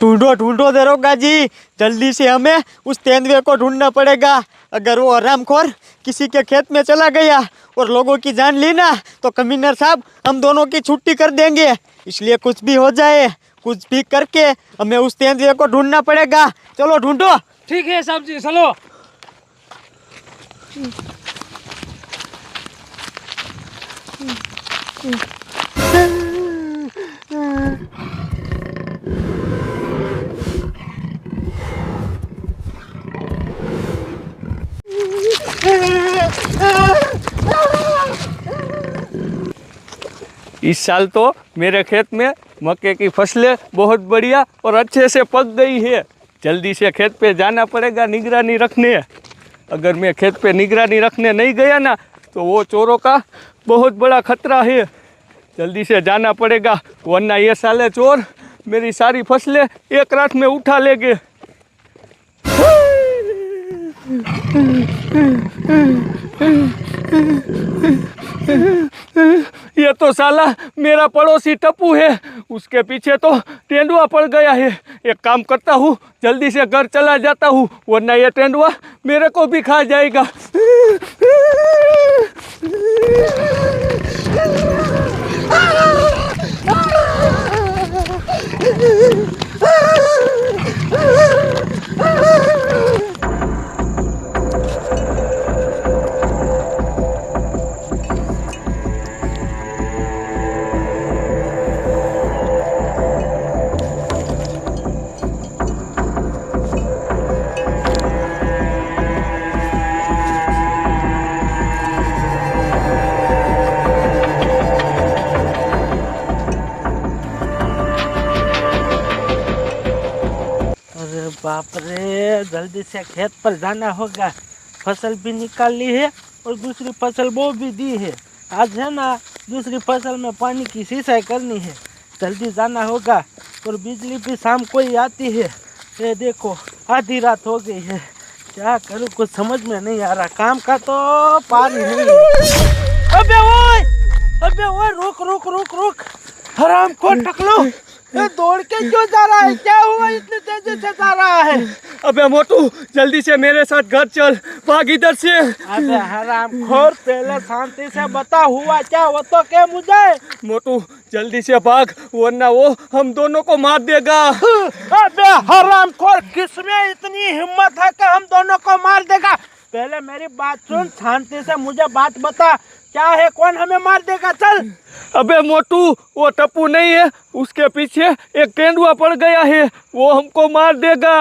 ढूंढो ढूंढो दरोगा जी, जल्दी से हमें उस तेंदुए को ढूंढना पड़ेगा। अगर वो हरामखोर किसी के खेत में चला गया और लोगों की जान ली ना, तो कमिश्नर साहब हम दोनों की छुट्टी कर देंगे। इसलिए कुछ भी हो जाए, कुछ भी करके हमें उस तेंदुए को ढूंढना पड़ेगा। चलो ढूंढो। ठीक है साहब जी, चलो। इस साल तो मेरे खेत में मक्के की फसलें बहुत बढ़िया और अच्छे से पक गई है। जल्दी से खेत पे जाना पड़ेगा निगरानी रखने। अगर मैं खेत पे निगरानी रखने नहीं गया ना, तो वो चोरों का बहुत बड़ा खतरा है। जल्दी से जाना पड़ेगा, वरना ये साले चोर मेरी सारी फसलें एक रात में उठा लेंगे। ये तो साला मेरा पड़ोसी टप्पू है, उसके पीछे तो तेंदुआ पड़ गया है। एक काम करता हूँ, जल्दी से घर चला जाता हूँ, वरना ये तेंदुआ मेरे को भी खा जाएगा। बाप रे, जल्दी से खेत पर जाना होगा। फसल भी निकाल ली है और दूसरी फसल बो भी दी है। आज है ना, दूसरी फसल में पानी की सिंचाई करनी है। जल्दी जाना होगा। और बिजली भी शाम को ही आती है। ये देखो, आधी रात हो गई है। क्या करूँ, कुछ समझ में नहीं आ रहा। काम का तो पार ही नहीं है। अबे ओए, रुक रुक रुक रुक। हराम को टकलो, ये दौड़ के क्यों जा रहा है? क्या हुआ, इतनी तेजी से जा रहा है? अबे मोटू, जल्दी से मेरे साथ घर चल, भाग इधर से। अबे हरामखोर, पहले शांति से बता, हुआ क्या वो तो क्या मुझे। मोटू जल्दी से भाग, वरना वो हम दोनों को मार देगा। अबे हरामखोर, किसमें इतनी हिम्मत है कि हम दोनों को मार देगा? पहले मेरी बात सुन, शांति से मुझे बात बता, क्या है, कौन हमें मार देगा? चल। अबे मोटू, वो टप्पू नहीं है, उसके पीछे एक तेंदुआ पड़ गया है, वो हमको मार देगा।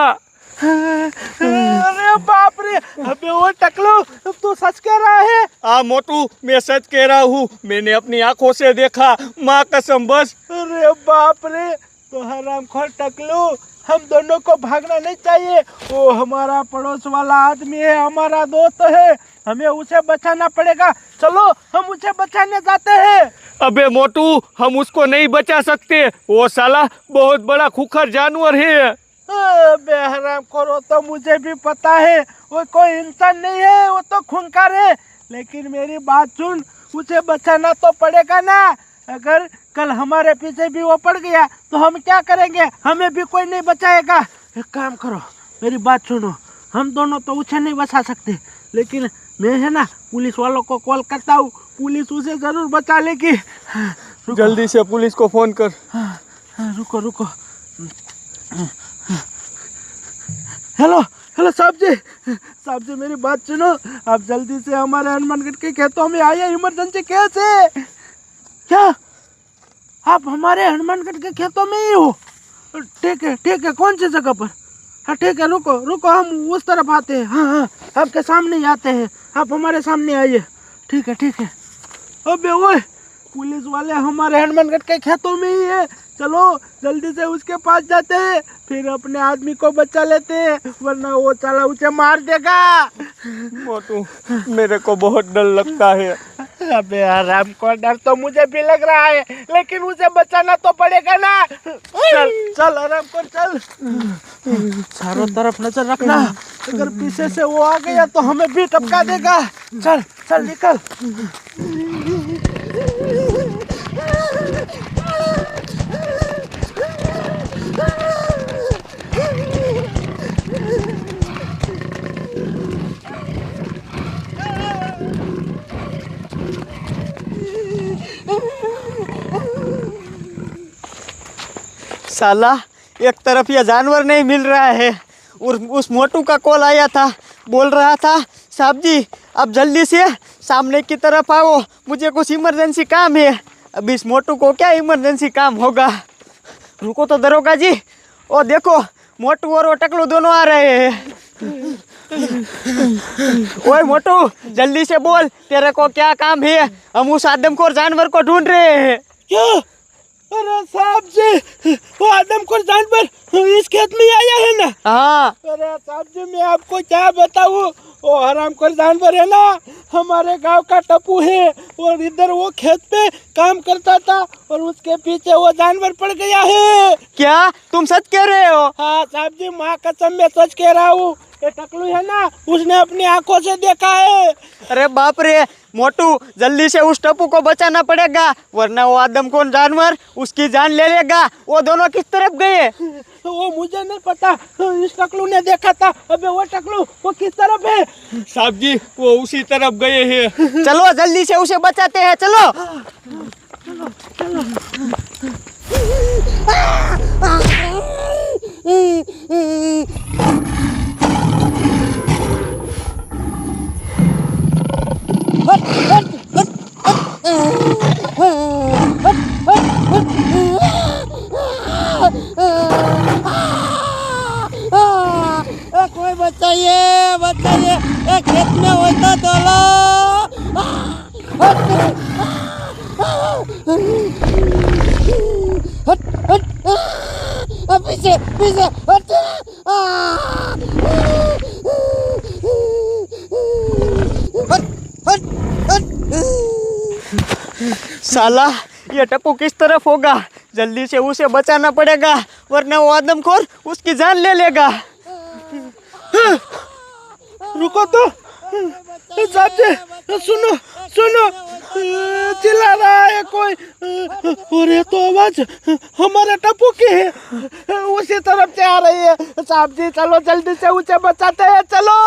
अरे बाप रे, अबे वो टकलू, तू सच कह रहा है? हाँ मोटू, मैं सच कह रहा हूँ, मैंने अपनी आंखों से देखा, माँ कसम बस। अरे बाप रे, तो हरामखोर टकलू, हम दोनों को भागना नहीं चाहिए। वो हमारा पड़ोस वाला आदमी है, हमारा दोस्त है, हमें उसे बचाना पड़ेगा। चलो, हम उसे बचाने जाते हैं। अबे मोटू, हम उसको नहीं बचा सकते, वो साला बहुत बड़ा खूंखार जानवर है। अबे हरामखोर, वो तो मुझे भी पता है, वो कोई इंसान नहीं है, वो तो खूंखार है। लेकिन मेरी बात सुन, उसे बचाना तो पड़ेगा ना। अगर कल हमारे पीछे भी वो पड़ गया तो हम क्या करेंगे? हमें भी कोई नहीं बचाएगा। एक काम करो, मेरी बात सुनो, हम दोनों तो उसे नहीं बचा सकते, लेकिन मैं है ना, पुलिस वालों को कॉल करता हूँ, पुलिस उसे जरूर बचा लेगी। जल्दी से पुलिस को फोन कर। रुको रुको। हेलो हेलो साहब जी, मेरी बात सुनो। आप जल्दी से हमारे हनुमानगढ़ के खेतों में आइए, इमरजेंसी केस है। क्या आप हमारे हनुमानगढ़ के खेतों में ही हो? ठीक है, कौन सी जगह पर? हाँ ठीक है, रुको, हम उस तरफ आते हैं। हाँ, आपके सामने ही आते हैं, आप हमारे सामने आइए। ठीक है। अबे ओए, पुलिस वाले हमारे हनुमानगढ़ के खेतों में ही है। चलो जल्दी से उसके पास जाते हैं, फिर अपने आदमी को बचा लेते हैं, वरना वो साला उसे मार देगा। मोटू, मेरे को बहुत डर लगता है। अबे आराम को डर तो मुझे भी लग रहा है, लेकिन उसे बचाना तो पड़ेगा ना। चल आराम को चल। चारों तरफ नजर रखना, अगर पीछे से वो आ गया तो हमें भी टपका देगा। चल निकल। साला एक तरफ ये जानवर नहीं मिल रहा है और उस मोटू का कॉल आया था, बोल रहा था साहब जी आप जल्दी से सामने की तरफ आओ, मुझे कुछ इमरजेंसी काम है। अब इस मोटू को क्या इमरजेंसी काम होगा? रुको तो दरोगा जी, ओ देखो मोटू और वो टकलू दोनों आ रहे हैं। ओए मोटू जल्दी से बोल, तेरे को क्या काम है? हम उस आदमखोर जानवर को ढूंढ रहे हैं। क्या? अरे साहब जी, वो आदमखोर जानवर इस खेत में आया है ना? हाँ अरे साहब जी, मैं आपको क्या बताऊँ, वो हरामखोर जानवर है ना, हमारे गांव का टप्पू है और इधर वो खेत पे काम करता था और उसके पीछे वो जानवर पड़ गया है। क्या तुम सच कह रहे हो? हाँ साहब जी, माँ कसम मैं सच कह रहा हूँ। ये टकलू है ना, उसने अपनी आंखों से देखा है। अरे बाप रे मोटू, जल्दी से उस टप्पू को बचाना पड़ेगा वरना वो आदमखोर जानवर उसकी जान ले लेगा। वो दोनों किस तरफ गए? वो मुझे नहीं पता, इस टकलू ने देखा था। अबे वो टकलू वो किस तरफ है? साहब जी वो उसी तरफ गए हैं। चलो जल्दी से उसे बचाते हैं, चलो। कोई बचाइए बचाइए, एक खेत में होता चलो। पीछे पीछे साला ये टप्पू किस तरफ होगा? जल्दी से उसे बचाना पड़ेगा वरना वो आदमखोर उसकी जान ले लेगा। रुको तो साहब जी, सुनो सुनो, चिल्ला रहा है कोई। और ये तो आवाज हमारे टप्पू की है, उसी तरफ से आ रही है। साहब जी चलो जल्दी से उसे बचाते हैं, चलो।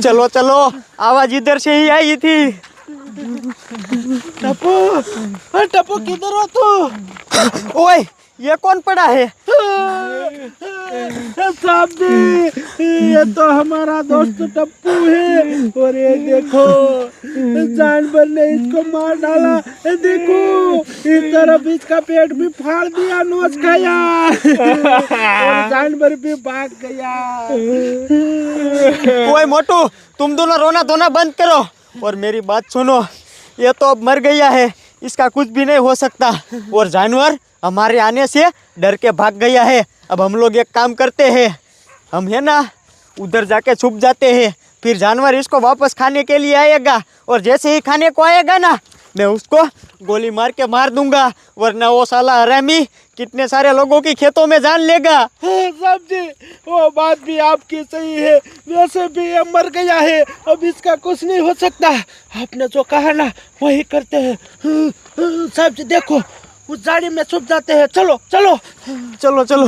चलो चलो, आवाज इधर से ही आई थी। टप्पू, टप्पू किधर हो तू? ओए ये कौन पड़ा है? साहब जी ये तो हमारा दोस्त टप्पू है और ये देखो जानवर ने इसको मार डाला। ये देखो इस तरफ इसका पेट भी फाड़ दिया, नोच खाया और जानवर भी भाग गया। ओए मोटू, तुम दोनों रोना धोना बंद करो और मेरी बात सुनो। ये तो अब मर गया है, इसका कुछ भी नहीं हो सकता और जानवर हमारे आने से डर के भाग गया है। अब हम लोग एक काम करते हैं, हम है ना उधर जाके छुप जाते हैं, फिर जानवर इसको वापस खाने के लिए आएगा और जैसे ही खाने को आएगा ना मैं उसको गोली मार के मार दूंगा वरना वो साला हरामी कितने सारे लोगों की खेतों में जान लेगा। साहब जी वो बात भी आपकी सही है, वैसे भी ये मर गया है, अब इसका कुछ नहीं हो सकता। आपने जो कहा ना वही करते हैं। साहब जी देखो उस झाड़ी में छुप जाते हैं, चलो चलो चलो चलो।